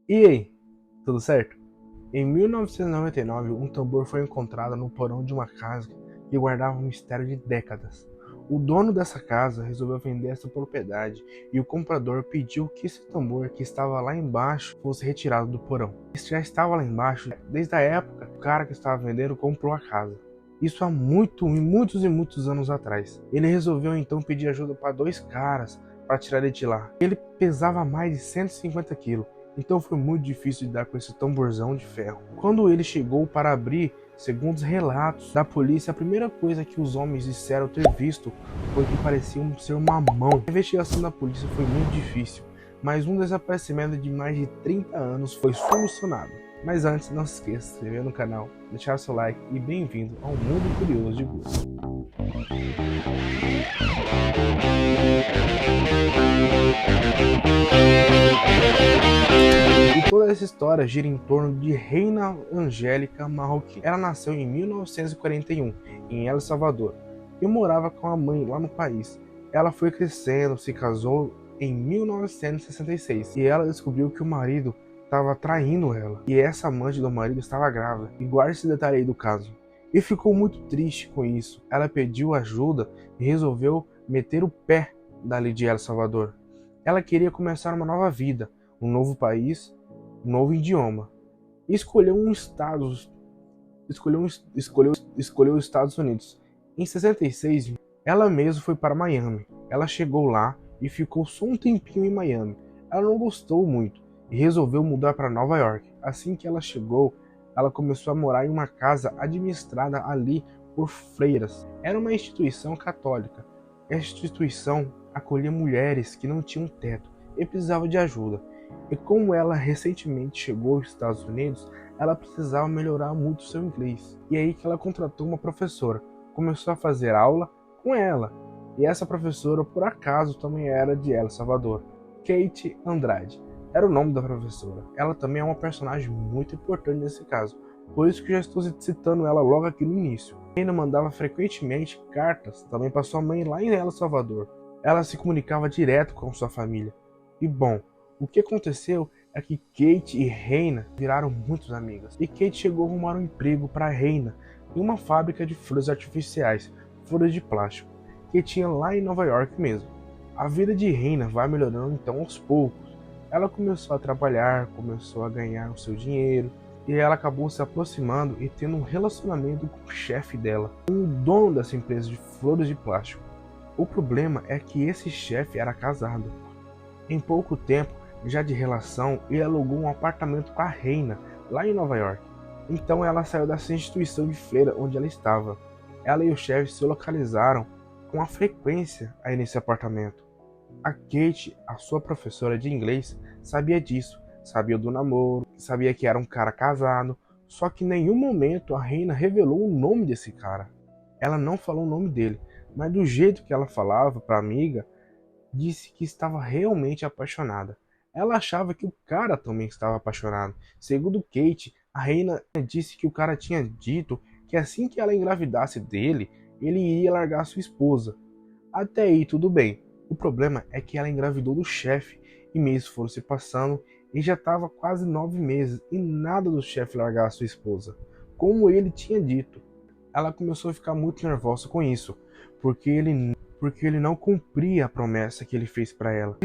E aí, tudo certo? Em 1999, um tambor foi encontrado no porão de uma casa que guardava um mistério de décadas. O dono dessa casa resolveu vender essa propriedade e o comprador pediu que esse tambor que estava lá embaixo fosse retirado do porão. Esse já estava lá embaixo desde a época que o cara que estava vendendo comprou a casa. Isso há muitos anos atrás. Ele resolveu então pedir ajuda para dois caras para tirar ele de lá. Ele pesava mais de 150 quilos. Então foi muito difícil lidar com esse tamborzão de ferro. Quando ele chegou para abrir, segundo os relatos da polícia, a primeira coisa que os homens disseram ter visto foi que parecia ser uma mão. A investigação da polícia foi muito difícil, mas um desaparecimento de mais de 30 anos foi solucionado. Mas antes, não se esqueça de se inscrever no canal, deixar seu like e bem-vindo ao Mundo Curioso de Gus. E toda essa história gira em torno de Reina Angélica Marroquim. Ela nasceu em 1941, em El Salvador, e morava com a mãe lá no país. Ela foi crescendo, se casou em 1966, e ela descobriu que o marido estava traindo ela, e essa amante do marido estava grávida. E guarde esse detalhe aí do caso. E ficou muito triste com isso. Ela pediu ajuda e resolveu meter o pé dali de El Salvador. Ela queria começar uma nova vida, um novo país, um novo idioma. E escolheu escolheu os Estados Unidos. Em 66, ela mesma foi para Miami. Ela chegou lá e ficou só um tempinho em Miami. Ela não gostou muito e resolveu mudar para Nova York. Assim que ela chegou, ela começou a morar em uma casa administrada ali por freiras. Era uma instituição católica. Essa instituição acolhia mulheres que não tinham teto e precisavam de ajuda. E como ela recentemente chegou aos Estados Unidos, ela precisava melhorar muito seu inglês. E aí que ela contratou uma professora. Começou a fazer aula com ela. E essa professora, por acaso, também era de El Salvador. Kate Andrade era o nome da professora. Ela também é uma personagem muito importante nesse caso. Por isso que já estou citando ela logo aqui no início. Ainda mandava frequentemente cartas também para sua mãe lá em El Salvador. Ela se comunicava direto com sua família. E bom, o que aconteceu é que Kate e Reina viraram muitas amigas. E Kate chegou a arrumar um emprego para Reina em uma fábrica de flores artificiais, flores de plástico, que tinha lá em Nova York mesmo. A vida de Reina vai melhorando então aos poucos. Ela começou a trabalhar, começou a ganhar o seu dinheiro, e ela acabou se aproximando e tendo um relacionamento com o chefe dela, o dono dessa empresa de flores de plástico. O problema é que esse chefe era casado. Em pouco tempo, já de relação, ele alugou um apartamento com a Reina, lá em Nova York. Então ela saiu dessa instituição de freira onde ela estava. Ela e o chefe se localizaram com a frequência aí nesse apartamento. A Kate, a sua professora de inglês, sabia disso, sabia do namoro, sabia que era um cara casado, só que em nenhum momento a Reina revelou o nome desse cara. Ela não falou o nome dele, mas do jeito que ela falava para a amiga, disse que estava realmente apaixonada. Ela achava que o cara também estava apaixonado. Segundo Kate, a Reina disse que o cara tinha dito que assim que ela engravidasse dele, ele iria largar sua esposa. Até aí tudo bem. O problema é que ela engravidou do chefe e meses foram se passando e já estava quase 9 meses e nada do chefe largar a sua esposa, como ele tinha dito. Ela começou a ficar muito nervosa com isso, porque ele não cumpria a promessa que ele fez para ela.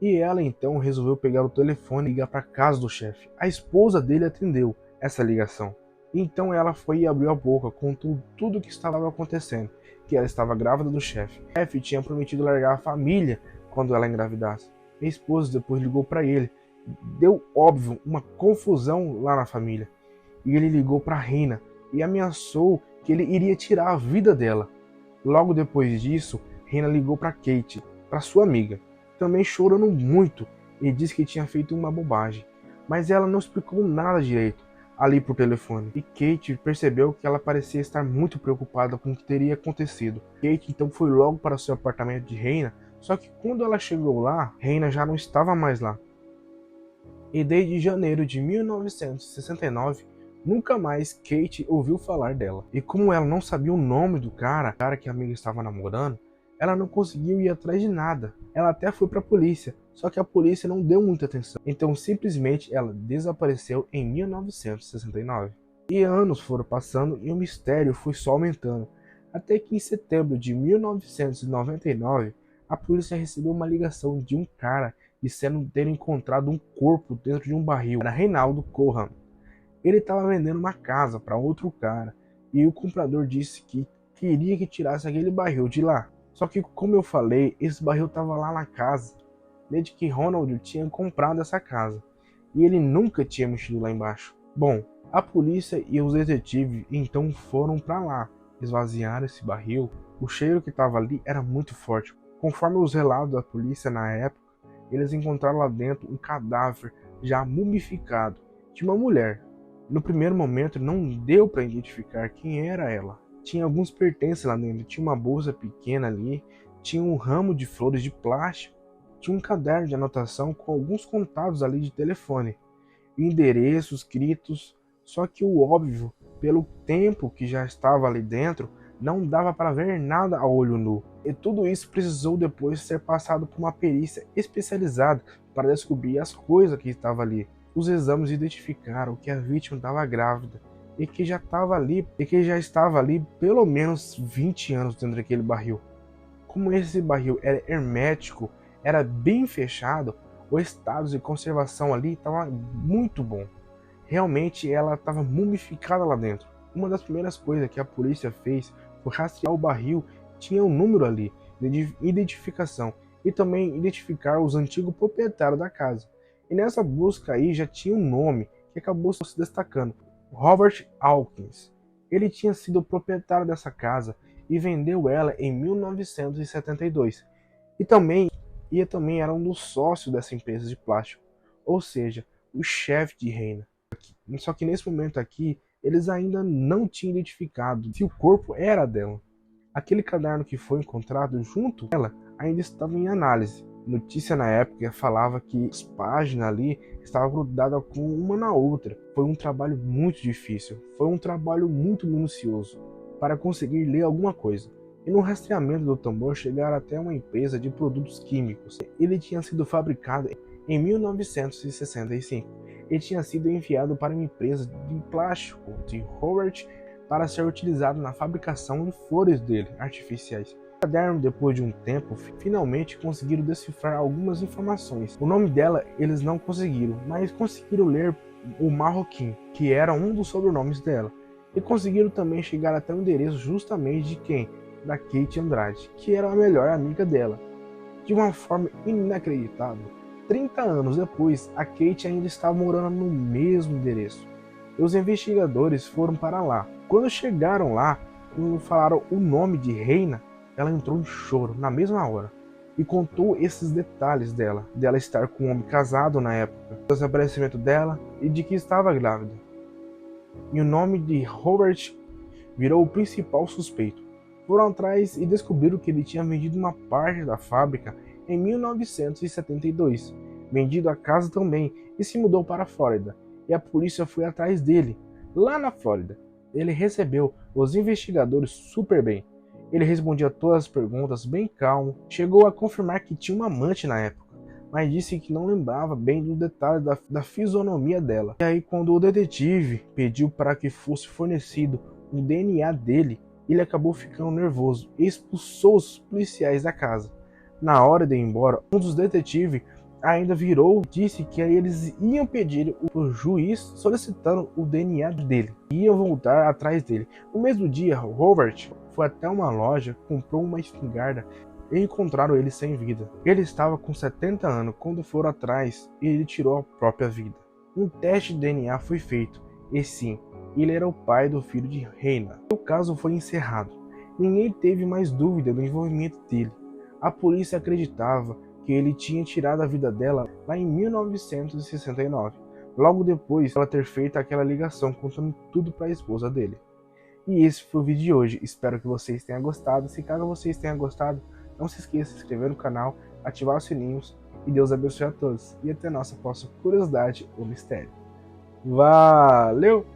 E ela então resolveu pegar o telefone e ligar para casa do chefe. A esposa dele atendeu essa ligação. Então ela foi e abriu a boca, contou tudo o que estava acontecendo, que ela estava grávida do chefe. O chefe tinha prometido largar a família quando ela engravidasse. A esposa depois ligou para ele. Deu, óbvio, uma confusão lá na família. E ele ligou para a Reina e ameaçou que ele iria tirar a vida dela. Logo depois disso, Reina ligou para Kate, para sua amiga, também chorando muito, e disse que tinha feito uma bobagem. Mas ela não explicou nada direito ali por telefone. E Kate percebeu que ela parecia estar muito preocupada com o que teria acontecido. Kate então foi logo para seu apartamento de Reina, só que quando ela chegou lá, Reina já não estava mais lá. E desde janeiro de 1969, nunca mais Kate ouviu falar dela. E como ela não sabia o nome do cara que a amiga estava namorando, ela não conseguiu ir atrás de nada. Ela até foi para a polícia, Só que a polícia não deu muita atenção, então simplesmente ela desapareceu em 1969. E anos foram passando e o mistério foi só aumentando, até que em setembro de 1999, a polícia recebeu uma ligação de um cara dizendo ter encontrado um corpo dentro de um barril. Era Reinaldo Cohan. Ele estava vendendo uma casa para outro cara e o comprador disse que queria que tirasse aquele barril de lá. Só que, como eu falei, esse barril estava lá na casa desde que Ronald tinha comprado essa casa e ele nunca tinha mexido lá embaixo. Bom, a polícia e os detetives então foram para lá, esvaziaram esse barril. O cheiro que estava ali era muito forte. Conforme os relatos da polícia na época, eles encontraram lá dentro um cadáver já mumificado de uma mulher. No primeiro momento não deu para identificar quem era ela. Tinha alguns pertences lá dentro, tinha uma bolsa pequena ali, tinha um ramo de flores de plástico, tinha um caderno de anotação com alguns contatos ali de telefone, endereços escritos, só que o óbvio, pelo tempo que já estava ali dentro, não dava para ver nada a olho nu. E tudo isso precisou depois ser passado por uma perícia especializada para descobrir as coisas que estavam ali. Os exames identificaram que a vítima estava grávida e que já estava ali pelo menos 20 anos dentro daquele barril. Como esse barril era hermético, era bem fechado, o estado de conservação ali estava muito bom. Realmente ela estava mumificada lá dentro. Uma das primeiras coisas que a polícia fez foi rastrear o barril, tinha um número ali de identificação e também identificar os antigos proprietários da casa. E nessa busca aí já tinha um nome que acabou se destacando, Robert Hawkins. Ele tinha sido o proprietário dessa casa e vendeu ela em 1972. E também era um dos sócios dessa empresa de plástico, ou seja, o chefe de Reina. Só que nesse momento aqui, eles ainda não tinham identificado se o corpo era dela. Aquele caderno que foi encontrado junto com ela ainda estava em análise. Notícia na época falava que as páginas ali estavam grudadas com uma na outra. Foi um trabalho muito difícil, foi um trabalho muito minucioso para conseguir ler alguma coisa. E no rastreamento do tambor chegaram até uma empresa de produtos químicos. Ele tinha sido fabricado em 1965 e tinha sido enviado para uma empresa de plástico de Howard para ser utilizado na fabricação de flores dele artificiais. O caderno, depois de um tempo, finalmente conseguiram decifrar algumas informações. O nome dela eles não conseguiram, mas conseguiram ler o Marroquim, que era um dos sobrenomes dela. E conseguiram também chegar até o endereço justamente de quem? Da Kate Andrade, que era a melhor amiga dela. De uma forma inacreditável, 30 anos depois, a Kate ainda estava morando no mesmo endereço. E os investigadores foram para lá. Quando chegaram lá, quando falaram o nome de Reina, ela entrou em choro na mesma hora e contou esses detalhes dela estar com um homem casado na época, do desaparecimento dela e de que estava grávida. E o nome de Robert virou o principal suspeito. Foram atrás e descobriram que ele tinha vendido uma parte da fábrica em 1972, vendido a casa também e se mudou para a Flórida. E a polícia foi atrás dele, lá na Flórida. Ele recebeu os investigadores super bem. Ele respondia todas as perguntas bem calmo, chegou a confirmar que tinha uma amante na época, mas disse que não lembrava bem dos detalhes da fisionomia dela. E aí quando o detetive pediu para que fosse fornecido o DNA dele, ele acabou ficando nervoso e expulsou os policiais da casa. Na hora de ir embora, um dos detetives ainda virou e disse que eles iam pedir o juiz solicitando o DNA dele. Iam voltar atrás dele. No mesmo dia, Robert foi até uma loja, comprou uma espingarda e encontraram ele sem vida. Ele estava com 70 anos quando foram atrás e ele tirou a própria vida. Um teste de DNA foi feito e sim, ele era o pai do filho de Reina. O caso foi encerrado. Ninguém teve mais dúvida do envolvimento dele. A polícia acreditava que ele tinha tirado a vida dela lá em 1969, logo depois de ela ter feito aquela ligação contando tudo para a esposa dele. E esse foi o vídeo de hoje, espero que vocês tenham gostado. Se caso vocês tenham gostado, não se esqueça de se inscrever no canal, ativar os sininhos e Deus abençoe a todos. E até nossa próxima curiosidade ou mistério. Valeu!